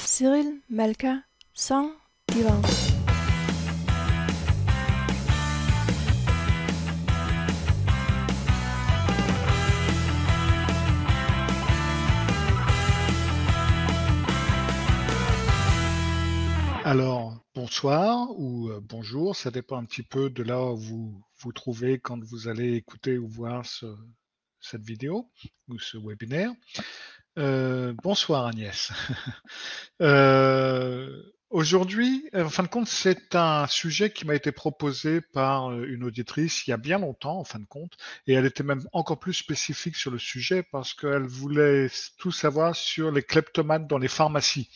Cyril Malka, sans divan. Alors, bonsoir ou bonjour, ça dépend un petit peu de là où vous vous trouvez quand vous allez écouter ou voir cette vidéo ou ce webinaire. Bonsoir Agnès. Aujourd'hui, en fin de compte, c'est un sujet qui m'a été proposé par une auditrice il y a bien longtemps, en fin de compte, et elle était même encore plus spécifique sur le sujet parce qu'elle voulait tout savoir sur les kleptomanes dans les pharmacies.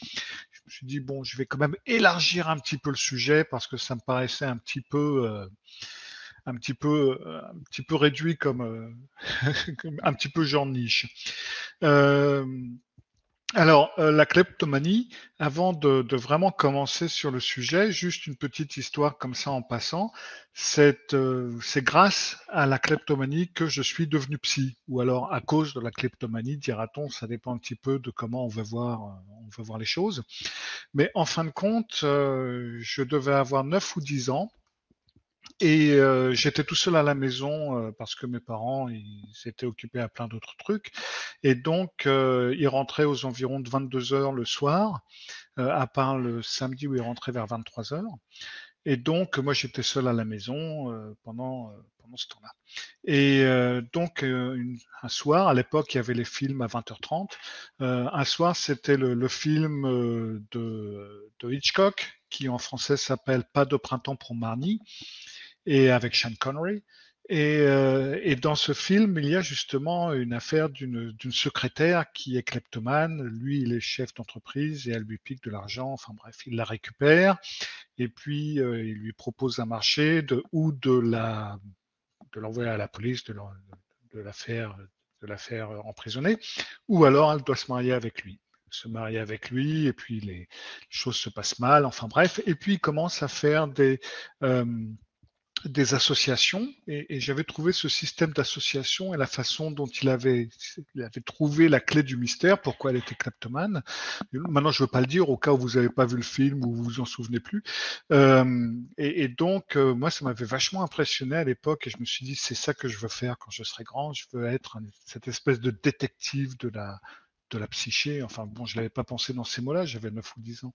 Je me suis dit, bon, je vais quand même élargir un petit peu le sujet parce que ça me paraissait un petit peu réduit comme, un petit peu genre niche. Euh, la kleptomanie, avant de vraiment commencer sur le sujet, juste une petite histoire comme ça en passant, c'est grâce à la kleptomanie que je suis devenu psy, ou alors à cause de la kleptomanie, dira-t-on, ça dépend un petit peu de comment on veut voir les choses. Mais en fin de compte, je devais avoir 9 ou 10 ans. Et j'étais tout seul à la maison parce que mes parents ils s'étaient occupés à plein d'autres trucs. Et donc, ils rentraient aux environs de 22 heures le soir, à part le samedi où ils rentraient vers 23 heures. Et donc, moi, j'étais seul à la maison pendant ce temps-là. Et donc, un soir, à l'époque, il y avait les films à 20h30. Un soir, c'était le film de Hitchcock, qui en français s'appelle Pas de printemps pour Marnie, et avec Sean Connery. Et dans ce film, il y a justement une affaire d'une secrétaire qui est kleptomane. Lui, il est chef d'entreprise et elle lui pique de l'argent. Enfin bref, il la récupère et puis il lui propose un marché de l'envoyer à la police, de la faire emprisonner, ou alors elle doit se marier avec lui, et puis les choses se passent mal, enfin bref, et puis il commence à faire euh, des associations et j'avais trouvé ce système d'association et la façon dont il avait trouvé la clé du mystère, pourquoi elle était kleptomane. Maintenant, je ne veux pas le dire au cas où vous n'avez pas vu le film ou vous vous en souvenez plus. Et donc, moi, ça m'avait vachement impressionné à l'époque et je me suis dit, c'est ça que je veux faire quand je serai grand. Je veux être cette espèce de détective de la psyché. Enfin, bon, je l'avais pas pensé dans ces mots-là, j'avais 9 ou 10 ans.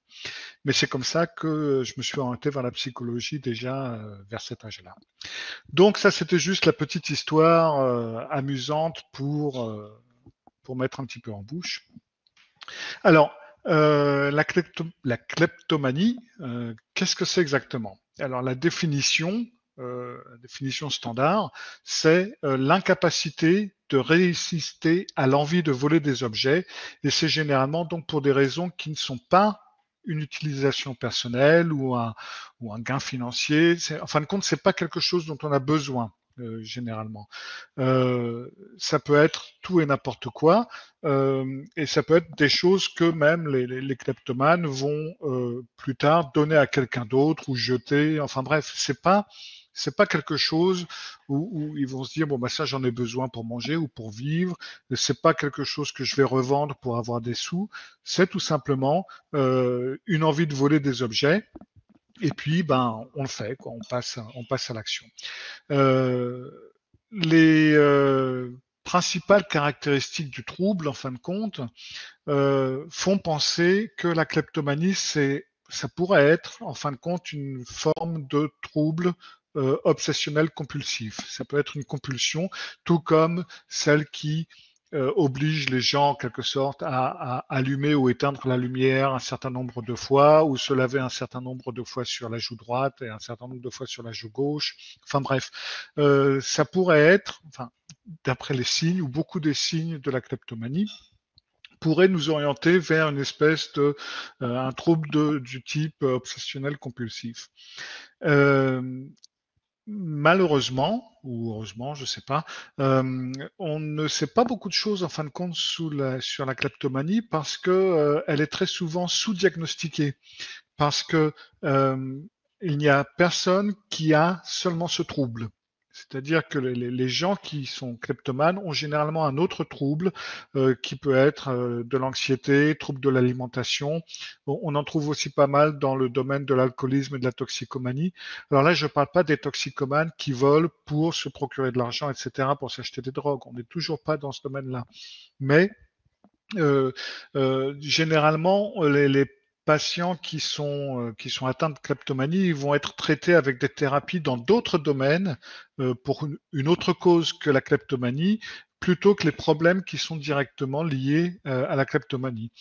Mais c'est comme ça que je me suis orienté vers la psychologie déjà vers cet âge-là. Donc ça, c'était juste la petite histoire amusante pour mettre un petit peu en bouche. Alors, la kleptomanie, qu'est-ce que c'est exactement? Alors la définition standard, c'est l'incapacité de résister à l'envie de voler des objets, et c'est généralement donc pour des raisons qui ne sont pas une utilisation personnelle ou un gain financier. En fin de compte, c'est pas quelque chose dont on a besoin. Généralement. Ça peut être tout et n'importe quoi, et ça peut être des choses que même les kleptomanes vont plus tard donner à quelqu'un d'autre ou jeter. Enfin bref, c'est pas quelque chose où ils vont se dire bon bah ça j'en ai besoin pour manger ou pour vivre. C'est pas quelque chose que je vais revendre pour avoir des sous. C'est tout simplement une envie de voler des objets. Et puis ben on le fait quoi. On passe à l'action. Euh, les principales caractéristiques du trouble, en fin de compte, font penser que la kleptomanie, ça pourrait être, en fin de compte, une forme de trouble obsessionnel compulsif. Ça peut être une compulsion, tout comme celle qui oblige les gens, en quelque sorte, à allumer ou éteindre la lumière un certain nombre de fois, ou se laver un certain nombre de fois sur la joue droite et un certain nombre de fois sur la joue gauche. Enfin bref, ça pourrait être, enfin, d'après les signes, ou beaucoup des signes de la kleptomanie, pourrait nous orienter vers une espèce de un trouble du type obsessionnel compulsif. Euh, Malheureusement, ou heureusement, je ne sais pas, on ne sait pas beaucoup de choses en fin de compte sur la kleptomanie parce que elle est très souvent sous-diagnostiquée, parce que il n'y a personne qui a seulement ce trouble. C'est-à-dire que les gens qui sont kleptomanes ont généralement un autre trouble qui peut être de l'anxiété, trouble de l'alimentation. On en trouve aussi pas mal dans le domaine de l'alcoolisme et de la toxicomanie. Alors là, je ne parle pas des toxicomanes qui volent pour se procurer de l'argent, etc., pour s'acheter des drogues. On n'est toujours pas dans ce domaine-là. Mais généralement, les patients qui sont atteints de kleptomanie, ils vont être traités avec des thérapies dans d'autres domaines pour une autre cause que la kleptomanie, plutôt que les problèmes qui sont directement liés à la kleptomanie.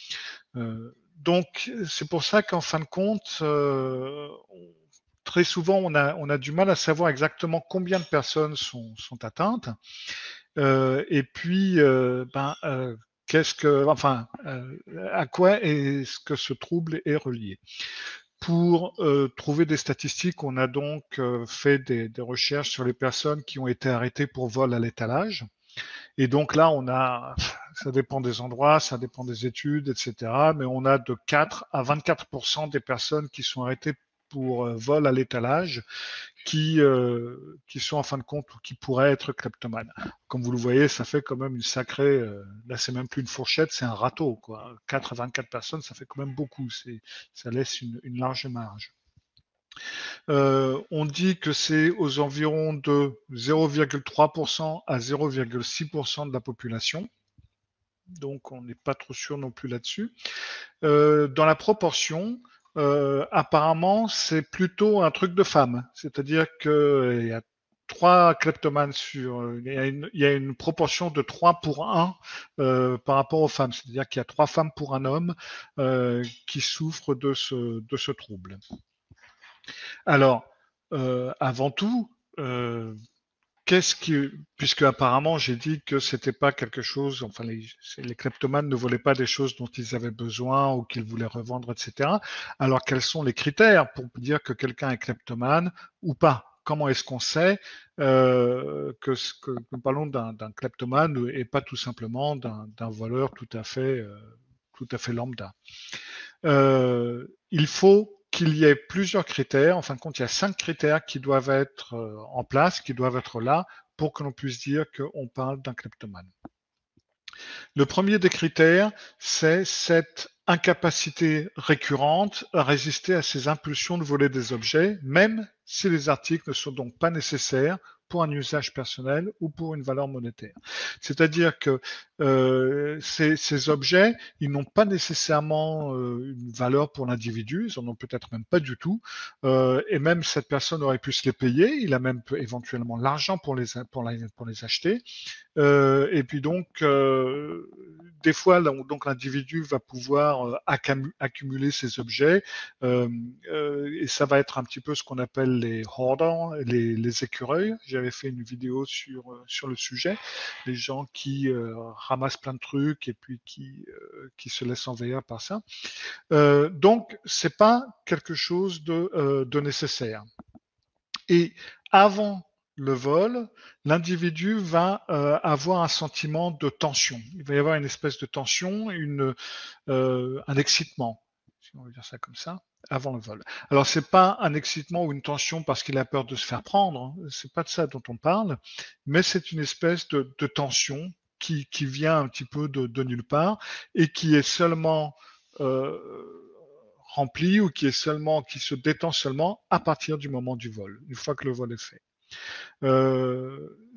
Donc, c'est pour ça qu'en fin de compte, très souvent, on a du mal à savoir exactement combien de personnes sont atteintes. Et puis, à quoi est-ce que ce trouble est relié? Pour trouver des statistiques, on a donc fait des recherches sur les personnes qui ont été arrêtées pour vol à l'étalage. Et donc là, ça dépend des endroits, ça dépend des études, etc. Mais on a de 4 à 24% des personnes qui sont arrêtées pour vol à l'étalage qui sont en fin de compte ou qui pourraient être kleptomanes. Comme vous le voyez, ça fait quand même une sacrée. Là, c'est même plus une fourchette, c'est un râteau, quoi. 4 à 24 personnes, ça fait quand même beaucoup. Ça laisse une large marge. On dit que c'est aux environs de 0,3% à 0,6% de la population. Donc, on n'est pas trop sûr non plus là-dessus. Dans la proportion, apparemment, c'est plutôt un truc de femme. C'est-à-dire qu'il y a 3 kleptomanes il y a une proportion de 3 pour 1 par rapport aux femmes. C'est-à-dire qu'il y a 3 femmes pour un homme qui souffrent de ce trouble. Alors, avant tout, puisque apparemment j'ai dit que c'était pas quelque chose, enfin les kleptomanes ne volaient pas des choses dont ils avaient besoin ou qu'ils voulaient revendre, etc. Alors quels sont les critères pour dire que quelqu'un est kleptomane ou pas? Comment est-ce qu'on sait que nous parlons d'un kleptomane et pas tout simplement d'un voleur tout à fait lambda? Il faut qu'il y ait plusieurs critères. En fin de compte, il y a 5 critères qui doivent être en place, qui doivent être là pour que l'on puisse dire qu'on parle d'un kleptomane. Le premier des critères, c'est cette incapacité récurrente à résister à ces impulsions de voler des objets, même si les articles ne sont donc pas nécessaires pour un usage personnel ou pour une valeur monétaire. C'est-à-dire que ces objets, ils n'ont pas nécessairement une valeur pour l'individu, ils en ont peut-être même pas du tout, et même cette personne aurait pu se les payer, il a même éventuellement l'argent pour les acheter, et puis donc, des fois, donc l'individu va pouvoir accumuler ces objets, et ça va être un petit peu ce qu'on appelle les hoarders, les écureuils. J'avais fait une vidéo sur le sujet, les gens qui ramassent plein de trucs et puis qui se laissent envahir par ça. Donc, c'est pas quelque chose de nécessaire. Et avant le vol, l'individu va avoir un sentiment de tension. Il va y avoir une espèce de tension, un excitement, si on veut dire ça comme ça, avant le vol. Alors c'est pas un excitement ou une tension parce qu'il a peur de se faire prendre, hein. C'est pas de ça dont on parle, mais c'est une espèce de tension qui vient un petit peu de nulle part et qui est seulement rempli ou qui se détend seulement à partir du moment du vol, une fois que le vol est fait.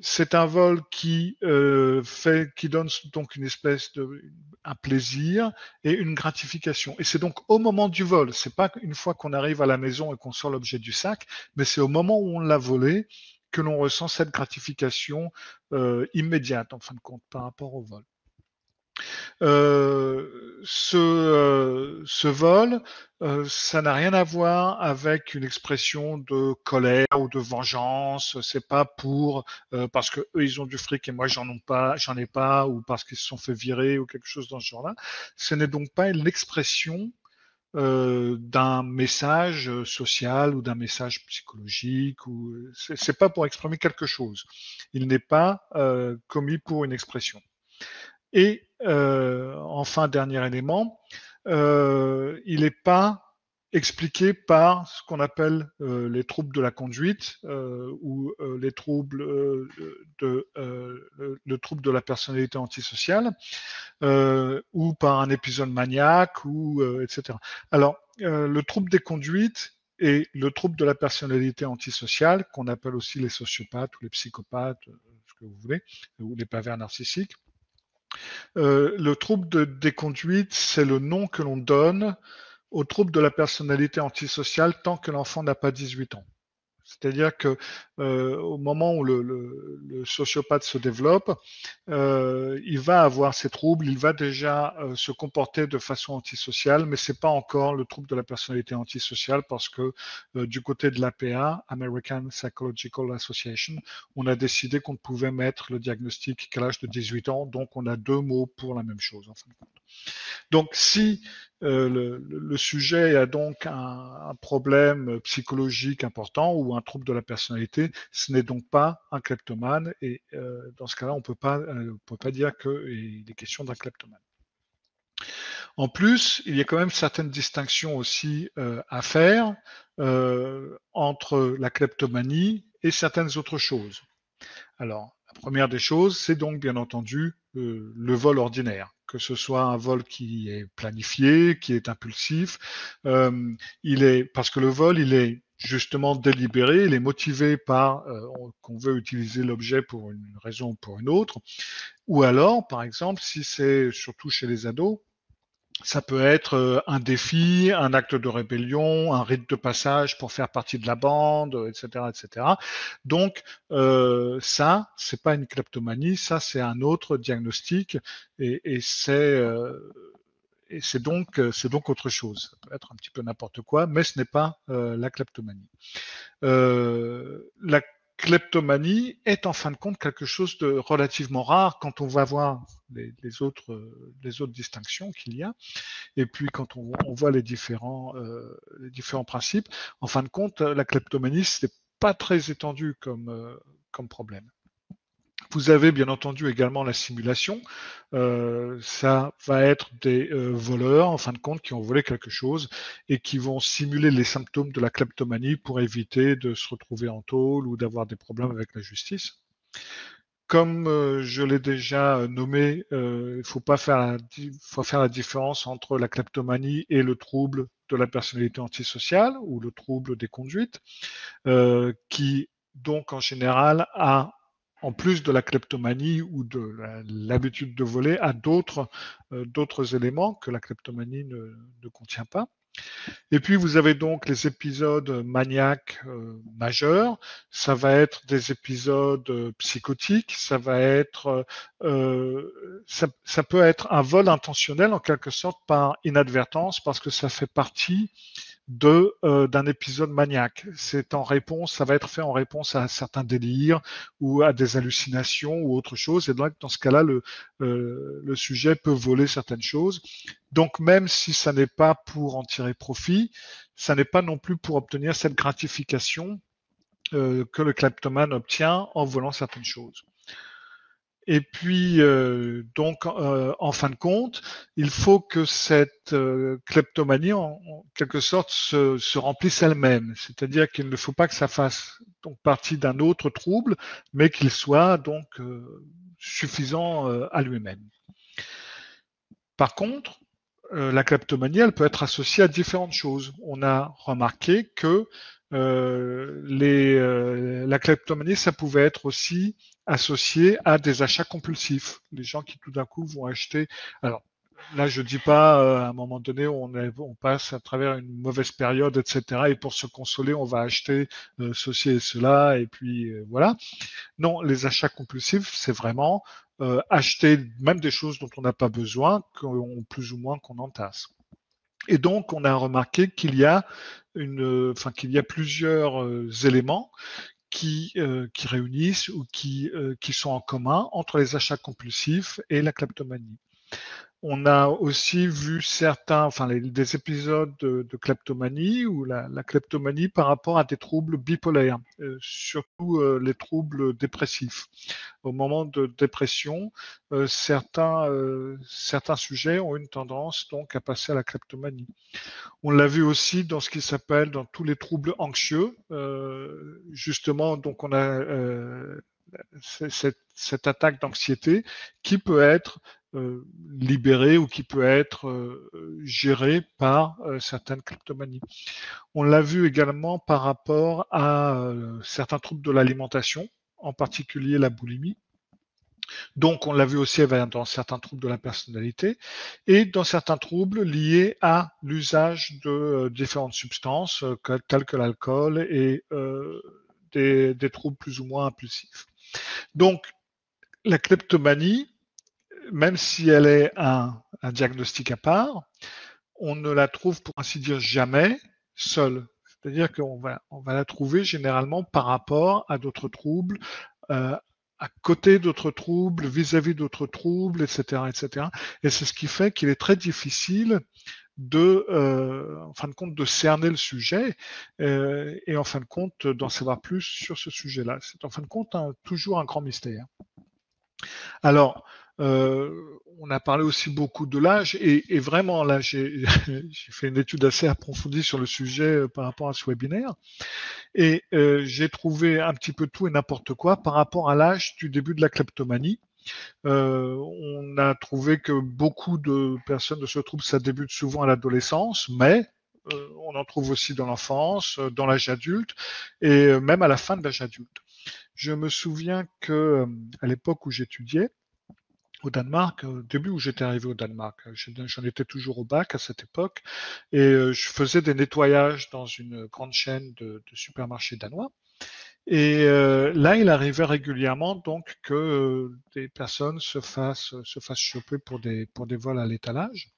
C'est un vol qui donne donc une espèce un plaisir et une gratification. Et c'est donc au moment du vol, c'est pas une fois qu'on arrive à la maison et qu'on sort l'objet du sac, mais c'est au moment où on l'a volé que l'on ressent cette gratification immédiate en fin de compte par rapport au vol. Ce vol, ça n'a rien à voir avec une expression de colère ou de vengeance. C'est pas pour parce que eux ils ont du fric et moi j'en ai pas, ou parce qu'ils se sont fait virer ou quelque chose dans ce genre-là. Ce n'est donc pas l'expression d'un message social ou d'un message psychologique, ou c'est pas pour exprimer quelque chose. Il n'est pas commis pour une expression. Et enfin, dernier élément, il n'est pas expliqués par ce qu'on appelle les troubles de la conduite ou les troubles le trouble de la personnalité antisociale ou par un épisode maniaque ou etc. Alors le trouble des conduites et le trouble de la personnalité antisociale, qu'on appelle aussi les sociopathes ou les psychopathes, ce que vous voulez, ou les pervers narcissiques. Le trouble des conduites, c'est le nom que l'on donne au trouble de la personnalité antisociale tant que l'enfant n'a pas 18 ans. C'est-à-dire que au moment où le sociopathe se développe, il va avoir ces troubles, il va déjà se comporter de façon antisociale, mais c'est pas encore le trouble de la personnalité antisociale parce que du côté de l'APA, American Psychological Association, on a décidé qu'on ne pouvait mettre le diagnostic qu'à l'âge de 18 ans, donc on a deux mots pour la même chose en fin de compte. Donc, si le sujet a donc un problème psychologique important ou un trouble de la personnalité, ce n'est donc pas un kleptomane et dans ce cas-là, on peut pas dire qu'il est question d'un kleptomane. En plus, il y a quand même certaines distinctions aussi à faire entre la kleptomanie et certaines autres choses. Alors, la première des choses, c'est donc bien entendu le vol ordinaire, que ce soit un vol qui est planifié, qui est impulsif. Parce que le vol, il est justement délibéré, il est motivé par qu'on veut utiliser l'objet pour une raison ou pour une autre. Ou alors, par exemple, si c'est surtout chez les ados, ça peut être un défi, un acte de rébellion, un rite de passage pour faire partie de la bande, etc., etc. Donc ça, c'est pas une kleptomanie, ça c'est un autre diagnostic et c'est donc autre chose. Ça peut être un petit peu n'importe quoi, mais ce n'est pas la kleptomanie. La kleptomanie est en fin de compte quelque chose de relativement rare quand on va voir les autres distinctions qu'il y a. Et puis quand on voit les différents principes, en fin de compte, la kleptomanie, c'est pas très étendu comme problème. Vous avez bien entendu également la simulation. Ça va être des voleurs, en fin de compte, qui ont volé quelque chose et qui vont simuler les symptômes de la kleptomanie pour éviter de se retrouver en tôle ou d'avoir des problèmes avec la justice. Comme je l'ai déjà nommé, il faut faire la différence entre la kleptomanie et le trouble de la personnalité antisociale ou le trouble des conduites, qui donc en général a, en plus de la kleptomanie ou de l'habitude de voler, a d'autres éléments que la kleptomanie ne contient pas. Et puis vous avez donc les épisodes maniaques majeurs, ça va être des épisodes psychotiques, ça va être ça peut être un vol intentionnel en quelque sorte par inadvertance parce que ça fait partie d'un épisode maniaque. C'est en réponse, ça va être fait en réponse à certains délires ou à des hallucinations ou autre chose. Et donc dans ce cas-là, le sujet peut voler certaines choses. Donc même si ça n'est pas pour en tirer profit, ça n'est pas non plus pour obtenir cette gratification que le kleptomane obtient en volant certaines choses. Et puis, donc, en fin de compte, il faut que cette kleptomanie, en quelque sorte, se remplisse elle-même. C'est-à-dire qu'il ne faut pas que ça fasse donc partie d'un autre trouble, mais qu'il soit donc suffisant à lui-même. Par contre, la kleptomanie, elle peut être associée à différentes choses. On a remarqué que la kleptomanie, ça pouvait être aussi associé à des achats compulsifs. Les gens qui tout d'un coup vont acheter. Alors là, je dis pas à un moment donné on passe à travers une mauvaise période, etc. Et pour se consoler, on va acheter ceci et cela, et puis voilà. Non, les achats compulsifs, c'est vraiment acheter même des choses dont on n'a pas besoin, plus ou moins qu'on entasse. Et donc, on a remarqué qu'il y a plusieurs éléments qui réunissent ou qui sont en commun entre les achats compulsifs et la kleptomanie. On a aussi vu des épisodes de kleptomanie ou la kleptomanie par rapport à des troubles bipolaires, surtout les troubles dépressifs. Au moment de dépression, certains sujets ont une tendance donc à passer à la kleptomanie. On l'a vu aussi dans ce qui s'appelle dans tous les troubles anxieux. Justement, donc on a cette attaque d'anxiété qui peut être libérée ou qui peut être gérée par certaines kleptomanies. On l'a vu également par rapport à certains troubles de l'alimentation, en particulier la boulimie. Donc, on l'a vu aussi dans certains troubles de la personnalité et dans certains troubles liés à l'usage de différentes substances telles que l'alcool et des troubles plus ou moins impulsifs. Donc, la kleptomanie, même si elle est un diagnostic à part, on ne la trouve pour ainsi dire jamais seule. C'est-à-dire qu'on va la trouver généralement par rapport à d'autres troubles, à côté d'autres troubles, vis-à-vis d'autres troubles, etc., etc. Et c'est ce qui fait qu'il est très difficile en fin de compte, de cerner le sujet et en fin de compte d'en savoir plus sur ce sujet-là. C'est en fin de compte toujours un grand mystère. Alors, on a parlé aussi beaucoup de l'âge et vraiment là, j'ai fait une étude assez approfondie sur le sujet par rapport à ce webinaire et j'ai trouvé un petit peu tout et n'importe quoi par rapport à l'âge du début de la kleptomanie. On a trouvé que beaucoup de personnes de ce trouble, ça débute souvent à l'adolescence, mais on en trouve aussi dans l'enfance, dans l'âge adulte et même à la fin de l'âge adulte. Je me souviens que à l'époque où j'étudiais au Danemark, au début où j'étais arrivé au Danemark, j'en étais toujours au bac à cette époque, et je faisais des nettoyages dans une grande chaîne de supermarchés danois. Et là, il arrivait régulièrement donc que des personnes se fassent choper pour des vols à l'étalage.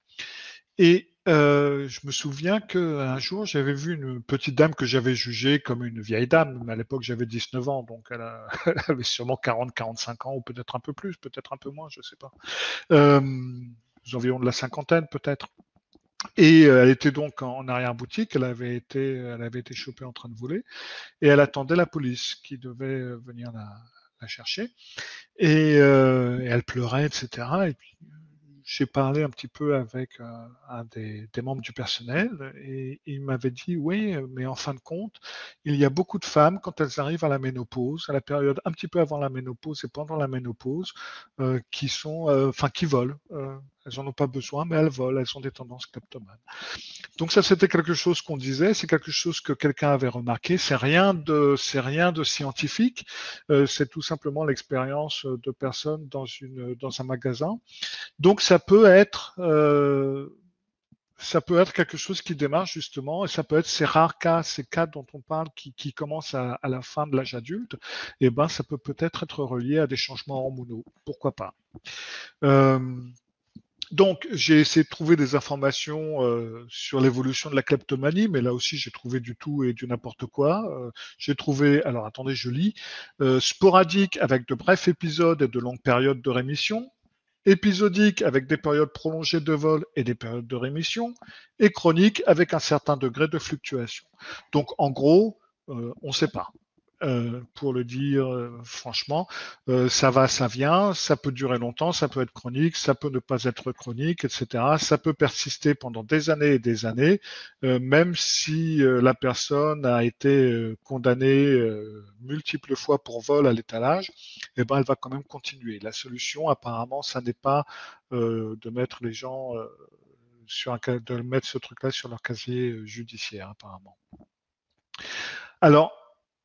Et je me souviens qu'un jour, j'avais vu une petite dame que j'avais jugée comme une vieille dame, mais à l'époque j'avais 19 ans, donc elle avait sûrement 40-45 ans, ou peut-être un peu plus, peut-être un peu moins, je sais pas. Aux environs de la cinquantaine peut-être. Et elle était donc en arrière-boutique, elle avait été chopée en train de voler, et elle attendait la police qui devait venir la chercher. Et elle pleurait, etc. Et puis j'ai parlé un petit peu avec un des membres du personnel et il m'avait dit oui, mais en fin de compte, il y a beaucoup de femmes quand elles arrivent à la ménopause, à la période un petit peu avant la ménopause et pendant la ménopause, qui volent. Elles n'en ont pas besoin, mais elles volent, elles ont des tendances kleptomanes. Donc ça, c'était quelque chose qu'on disait, c'est quelque chose que quelqu'un avait remarqué. C'est rien de scientifique. C'est tout simplement l'expérience de personnes dans un magasin. Donc ça peut être quelque chose qui démarre justement, et ça peut être ces rares cas, ces cas dont on parle qui commencent à la fin de l'âge adulte. Et ben ça peut peut-être être relié à des changements hormonaux. Pourquoi pas. Donc, j'ai essayé de trouver des informations sur l'évolution de la kleptomanie, mais là aussi, j'ai trouvé du tout et du n'importe quoi. J'ai trouvé, alors attendez, je lis, sporadique avec de brefs épisodes et de longues périodes de rémission, épisodique avec des périodes prolongées de vol et des périodes de rémission, et chronique avec un certain degré de fluctuation. Donc, en gros, on ne sait pas. Pour le dire franchement, ça va, ça vient, ça peut durer longtemps, ça peut être chronique, ça peut ne pas être chronique, etc. Ça peut persister pendant des années et des années, même si la personne a été condamnée multiples fois pour vol à l'étalage, eh ben, elle va quand même continuer. La solution, apparemment, ça n'est pas de mettre les gens de mettre ce truc-là sur leur casier judiciaire, apparemment. Alors,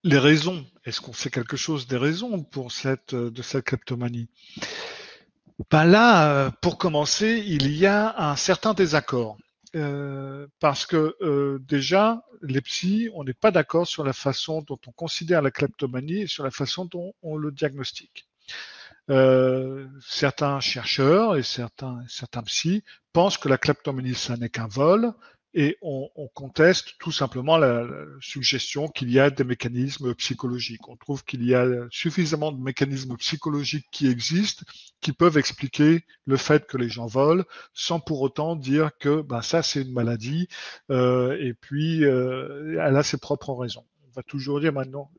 les raisons, est-ce qu'on sait quelque chose des raisons de cette kleptomanie? Ben là, pour commencer, il y a un certain désaccord. Parce que déjà, les psys, on n'est pas d'accord sur la façon dont on considère la kleptomanie et sur la façon dont on le diagnostique. Certains chercheurs et certains psys pensent que la kleptomanie, ça n'est qu'un vol, et on conteste tout simplement la suggestion qu'il y a des mécanismes psychologiques. On trouve qu'il y a suffisamment de mécanismes psychologiques qui existent, qui peuvent expliquer le fait que les gens volent, sans pour autant dire que ben, ça c'est une maladie, et puis elle a ses propres raisons. On va toujours dire maintenant,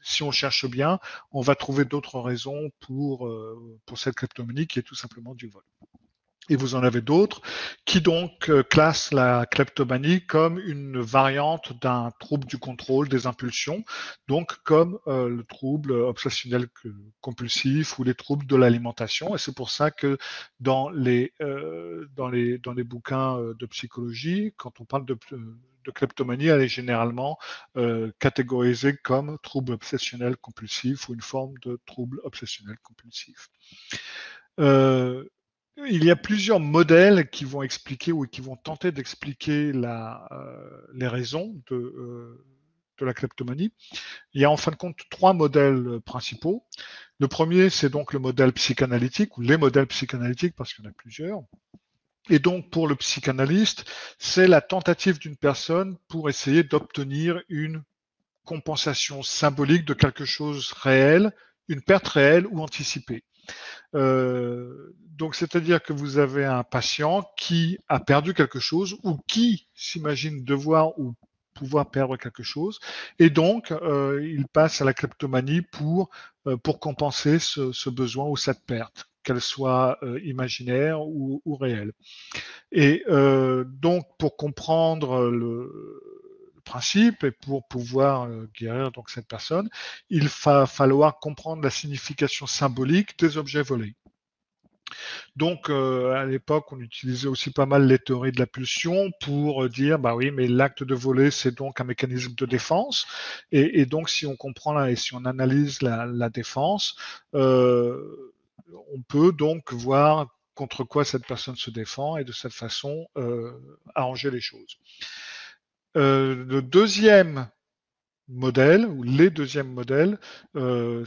si on cherche bien, on va trouver d'autres raisons pour cette kleptomanie qui est tout simplement du vol. Et vous en avez d'autres qui donc classent la kleptomanie comme une variante d'un trouble du contrôle des impulsions, donc comme le trouble obsessionnel compulsif ou les troubles de l'alimentation. Et c'est pour ça que dans les bouquins de psychologie, quand on parle de kleptomanie, elle est généralement catégorisée comme trouble obsessionnel compulsif ou une forme de trouble obsessionnel compulsif. Il y a plusieurs modèles qui vont expliquer ou qui vont tenter d'expliquer les raisons de la kleptomanie. Il y a en fin de compte 3 modèles principaux. Le premier, c'est donc le modèle psychanalytique ou les modèles psychanalytiques parce qu'il y en a plusieurs. Et donc, pour le psychanalyste, c'est la tentative d'une personne pour essayer d'obtenir une compensation symbolique de quelque chose réel, une perte réelle ou anticipée. Donc, c'est-à-dire que vous avez un patient qui a perdu quelque chose ou qui s'imagine devoir ou pouvoir perdre quelque chose, et donc il passe à la kleptomanie pour compenser ce besoin ou cette perte, qu'elle soit imaginaire ou réelle. Et donc, pour comprendre le principe et pour pouvoir guérir donc cette personne, il va falloir comprendre la signification symbolique des objets volés. Donc, à l'époque, on utilisait aussi pas mal les théories de la pulsion pour dire, bah oui, mais l'acte de voler, c'est donc un mécanisme de défense. Et donc, si on comprend et si on analyse la défense, on peut donc voir contre quoi cette personne se défend et de cette façon arranger les choses. Le deuxième modèle, ou les deuxièmes modèles,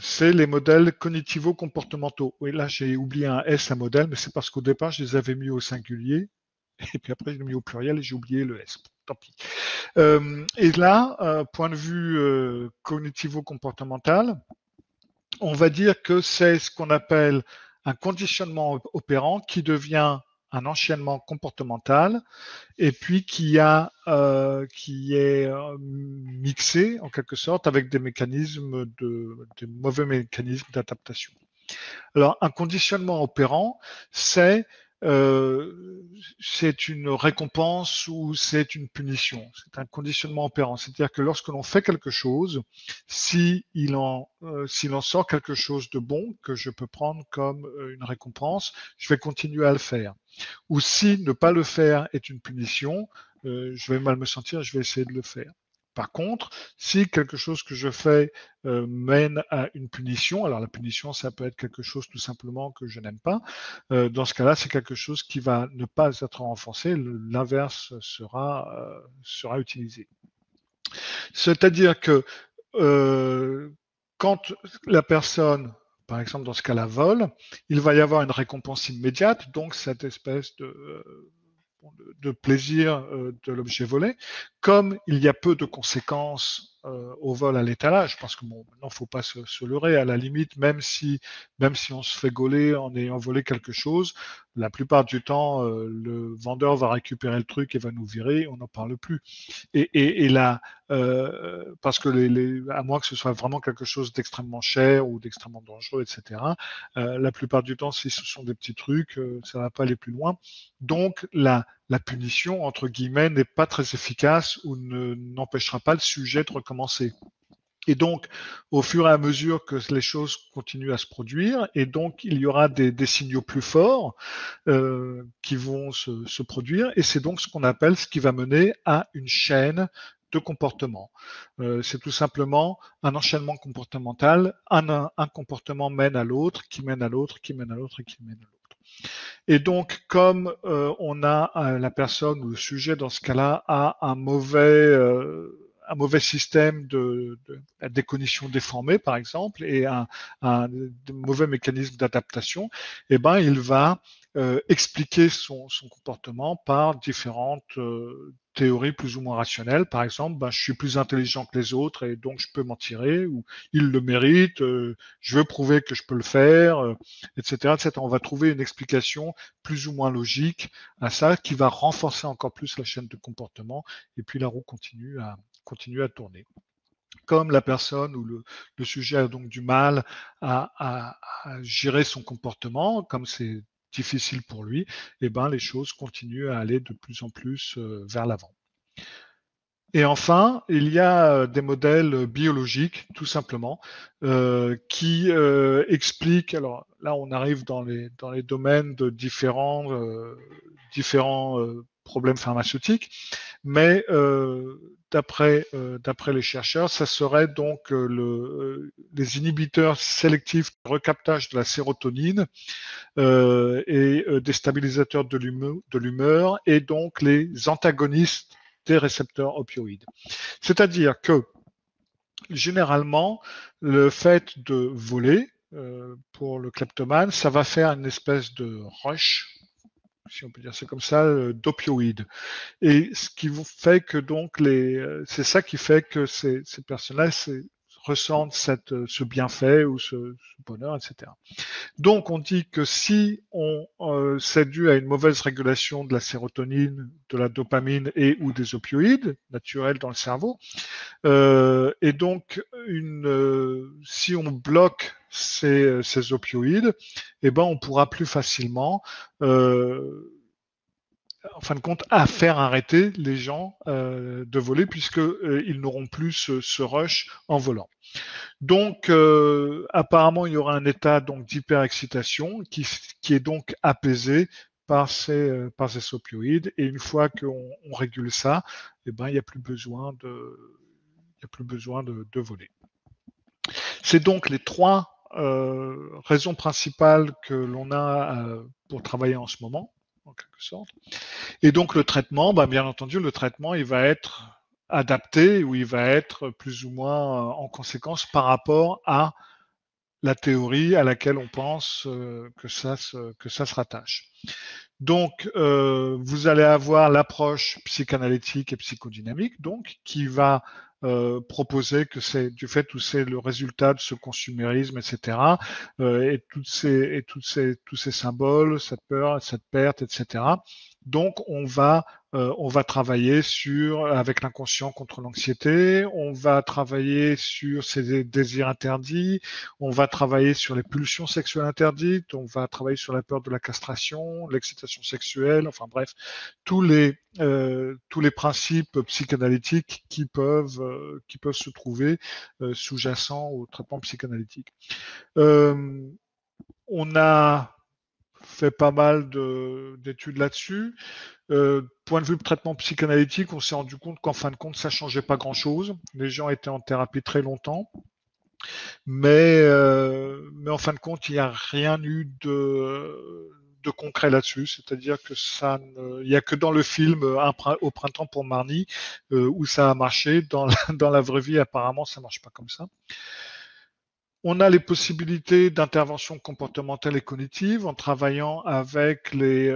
c'est les modèles cognitivo-comportementaux. Oui, là, j'ai oublié un S à modèle, mais c'est parce qu'au départ, je les avais mis au singulier, et puis après, je les ai mis au pluriel et j'ai oublié le S. Tant pis. Et là, point de vue cognitivo-comportemental, on va dire que c'est ce qu'on appelle un conditionnement opérant qui devient un enchaînement comportemental et puis qui est mixé en quelque sorte avec des mécanismes des mauvais mécanismes d'adaptation. Alors un conditionnement opérant, c'est une récompense ou c'est une punition. C'est un conditionnement opérant, c'est-à-dire que lorsque l'on fait quelque chose, s'il en sort quelque chose de bon que je peux prendre comme une récompense, je vais continuer à le faire. Ou si ne pas le faire est une punition, je vais mal me sentir, je vais essayer de le faire. Par contre, si quelque chose que je fais mène à une punition, alors la punition, ça peut être quelque chose tout simplement que je n'aime pas, dans ce cas-là, c'est quelque chose qui va ne pas être renforcé, l'inverse sera utilisé. C'est-à-dire que quand la personne, par exemple dans ce cas-là, vole, il va y avoir une récompense immédiate, donc cette espèce de plaisir de l'objet volé. Comme il y a peu de conséquences au vol à l'étalage, parce que bon, maintenant, faut pas se leurrer, à la limite, même si on se fait gauler en ayant volé quelque chose, la plupart du temps, le vendeur va récupérer le truc et va nous virer, on n'en parle plus. Et là, parce que à moins que ce soit vraiment quelque chose d'extrêmement cher ou d'extrêmement dangereux, etc., la plupart du temps, si ce sont des petits trucs, ça va pas aller plus loin. Donc, la punition, entre guillemets, n'est pas très efficace ou n'empêchera pas le sujet de recommencer. Et donc, au fur et à mesure que les choses continuent à se produire, et donc il y aura des signaux plus forts qui vont se produire, et c'est donc ce qu'on appelle, ce qui va mener à une chaîne de comportement. C'est tout simplement un enchaînement comportemental, un comportement mène à l'autre, qui mène à l'autre, qui mène à l'autre et qui mène à l'autre. Et donc, comme on a la personne ou le sujet dans ce cas-là a un mauvais système des conditions déformées, par exemple, et un mauvais mécanisme d'adaptation, eh ben, il va expliquer son comportement par différentes théories plus ou moins rationnelles. Par exemple, je suis plus intelligent que les autres et donc je peux m'en tirer, ou il le mérite, je veux prouver que je peux le faire, etc., etc. On va trouver une explication plus ou moins logique à ça qui va renforcer encore plus la chaîne de comportement, et puis la roue continue à tourner. Comme la personne ou le sujet a donc du mal à gérer son comportement, comme c'est difficile pour lui, les choses continuent à aller de plus en plus vers l'avant. Et enfin, il y a des modèles biologiques, tout simplement, qui expliquent. Alors là, on arrive dans les domaines de différents problèmes pharmaceutiques, mais d'après les chercheurs, ça serait donc les inhibiteurs sélectifs de recaptage de la sérotonine et des stabilisateurs de l'humeur, et donc les antagonistes des récepteurs opioïdes. C'est-à-dire que généralement, le fait de voler, pour le kleptomane, ça va faire une espèce de rush, si on peut dire ça comme ça, d'opioïdes. Et ce qui fait que donc c'est ça qui fait que ces personnes-là ressentent ce bienfait ou ce bonheur, etc. Donc, on dit que si c'est dû à une mauvaise régulation de la sérotonine, de la dopamine et ou des opioïdes naturels dans le cerveau, et donc si on bloque ces opioïdes, on pourra plus facilement, en fin de compte, à faire arrêter les gens de voler, puisque ils n'auront plus ce rush en volant. Donc, apparemment, il y aura un état donc d'hyperexcitation qui est donc apaisé par ces opioïdes. Et une fois qu'on régule ça, il n'y a plus besoin de voler. C'est donc les trois raisons principales que l'on a pour travailler en ce moment, en quelque sorte. Et donc le traitement, bien entendu, le traitement, il va être adapté, ou il va être plus ou moins en conséquence par rapport à la théorie à laquelle on pense que ça se rattache. Donc, vous allez avoir l'approche psychanalytique et psychodynamique, donc, qui va proposer que c'est du fait où c'est le résultat de ce consumérisme, etc., et tous ces symboles, cette peur, cette perte, etc. Donc, on va travailler avec l'inconscient contre l'anxiété, on va travailler sur ces désirs interdits, on va travailler sur les pulsions sexuelles interdites, on va travailler sur la peur de la castration, l'excitation sexuelle, enfin bref, tous les principes psychanalytiques qui peuvent se trouver sous-jacents au traitement psychanalytique. On a fait pas mal d'études là-dessus. Point de vue de traitement psychanalytique, on s'est rendu compte qu'en fin de compte, ça changeait pas grand-chose. Les gens étaient en thérapie très longtemps, mais en fin de compte, il n'y a rien eu de concret là-dessus. C'est-à-dire que il n'y a que dans le film Au printemps pour Marnie où ça a marché. Dans la vraie vie, apparemment, ça marche pas comme ça. On a les possibilités d'intervention comportementale et cognitive en travaillant avec les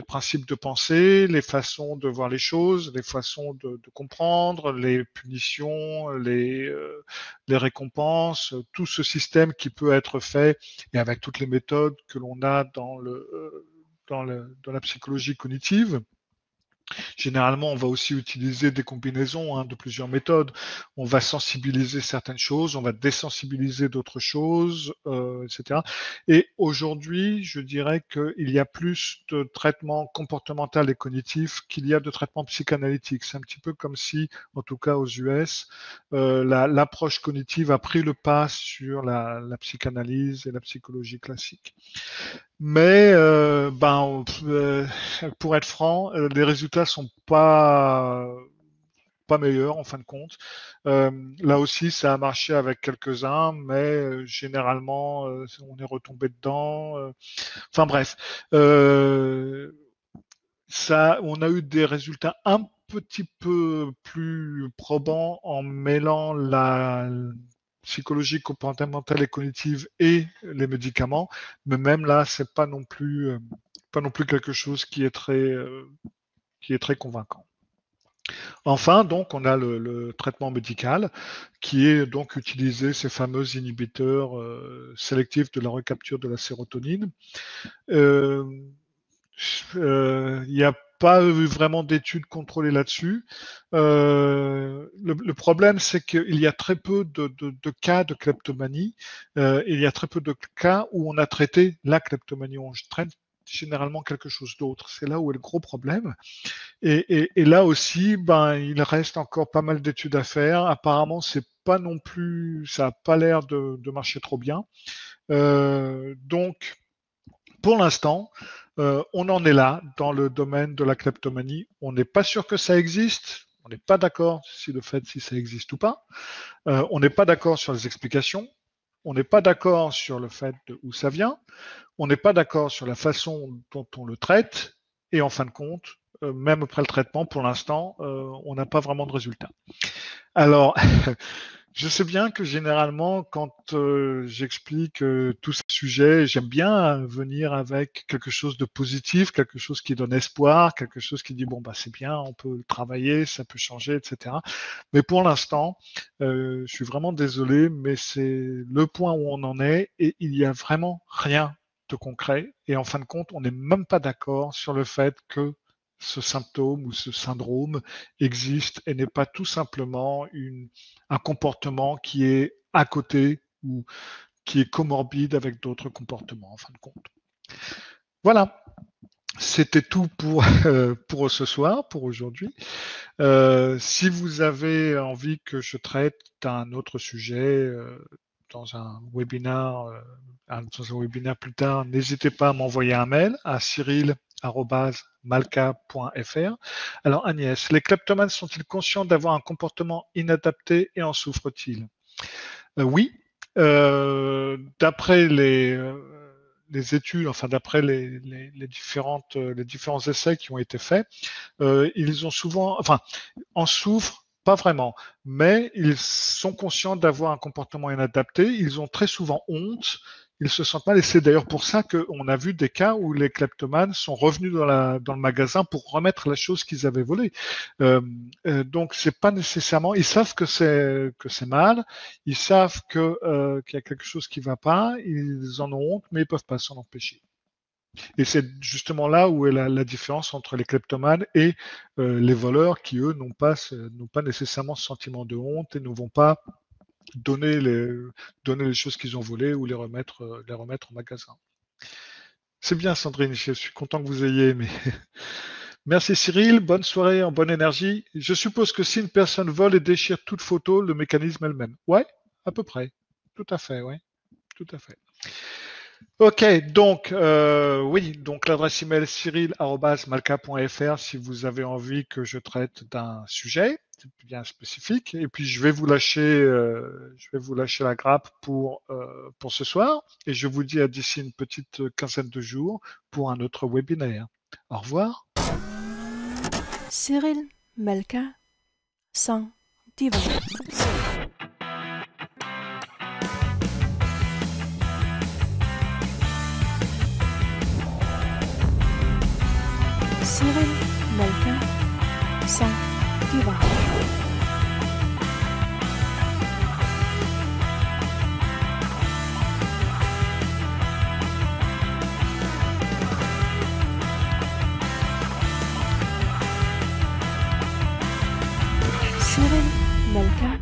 principes de pensée, les façons de voir les choses, les façons de comprendre, les punitions, les récompenses, tout ce système qui peut être fait, et avec toutes les méthodes que l'on a dans la psychologie cognitive. Généralement, on va aussi utiliser des combinaisons de plusieurs méthodes. On va sensibiliser certaines choses, on va désensibiliser d'autres choses, etc. Et aujourd'hui, je dirais qu'il y a plus de traitement comportemental et cognitif qu'il y a de traitement psychanalytique. C'est un petit peu comme si, en tout cas aux US, l'approche cognitive a pris le pas sur la psychanalyse et la psychologie classique. Mais pour être franc, les résultats sont pas meilleurs en fin de compte. Là aussi, ça a marché avec quelques-uns, mais généralement, on est retombé dedans. Enfin bref, on a eu des résultats un petit peu plus probants en mêlant psychologique, comportementale et cognitive et les médicaments, mais même là, c'est pas non plus quelque chose qui est très convaincant. Enfin, donc, on a le traitement médical qui est donc utiliser ces fameux inhibiteurs sélectifs de la recapture de la sérotonine. Il n'y a pas eu vraiment d'études contrôlées là-dessus. Le problème, c'est qu'il y a très peu de cas de kleptomanie. Il y a très peu de cas où on a traité la kleptomanie. On traite généralement quelque chose d'autre. C'est là où est le gros problème. Et là aussi, ben, il reste encore pas mal d'études à faire. Apparemment, c'est pas non plus, ça n'a pas l'air de marcher trop bien. Donc, pour l'instant, on en est là dans le domaine de la kleptomanie. On n'est pas sûr que ça existe. On n'est pas d'accord si ça existe ou pas. On n'est pas d'accord sur les explications. On n'est pas d'accord sur le fait d'où ça vient. On n'est pas d'accord sur la façon dont on le traite. Et en fin de compte, même après le traitement, pour l'instant, on n'a pas vraiment de résultat. Alors, je sais bien que généralement, quand j'explique tous ces sujets, j'aime bien venir avec quelque chose de positif, quelque chose qui donne espoir, quelque chose qui dit bon bah c'est bien, on peut travailler, ça peut changer, etc. Mais pour l'instant, je suis vraiment désolé, mais c'est le point où on en est et il n'y a vraiment rien de concret. Et en fin de compte, on n'est même pas d'accord sur le fait que ce symptôme ou ce syndrome existe et n'est pas tout simplement un comportement qui est à côté ou qui est comorbide avec d'autres comportements en fin de compte. Voilà, c'était tout pour ce soir, pour aujourd'hui. Si vous avez envie que je traite d'un autre sujet dans un webinaire plus tard, n'hésitez pas à m'envoyer un mail à cyril@malka.fr. Alors Agnès, les kleptomanes sont-ils conscients d'avoir un comportement inadapté et en souffrent-ils? Oui. D'après les études, enfin d'après les différents essais qui ont été faits, ils ont souvent, enfin, en souffrent pas vraiment, mais ils sont conscients d'avoir un comportement inadapté. Ils ont très souvent honte. Ils se sentent mal et c'est d'ailleurs pour ça qu'on a vu des cas où les kleptomanes sont revenus dans le magasin pour remettre la chose qu'ils avaient volée. Donc c'est pas nécessairement. Ils savent que c'est mal. Ils savent qu'il y a quelque chose qui va pas. Ils en ont honte, mais ils peuvent pas s'en empêcher. Et c'est justement là où est la différence entre les kleptomanes et les voleurs qui, eux, n'ont pas nécessairement ce sentiment de honte et ne vont pas donner les choses qu'ils ont volées ou les remettre au magasin. C'est bien, Sandrine, je suis content que vous ayez aimé. Merci Cyril, bonne soirée en bonne énergie. Je suppose que si une personne vole et déchire toute photo, le mécanisme est le même. Ouais, à peu près. Tout à fait, oui. Tout à fait. Ok, donc oui, donc l'adresse email cyril@malka.fr si vous avez envie que je traite d'un sujet bien spécifique. Et puis je vais vous lâcher la grappe pour ce soir. Et je vous dis à d'ici une petite quinzaine de jours pour un autre webinaire. Au revoir. Cyril Malka, sans divan. Cyril Malka, sans divan. Cyril Malka,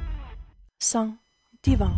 sans divan.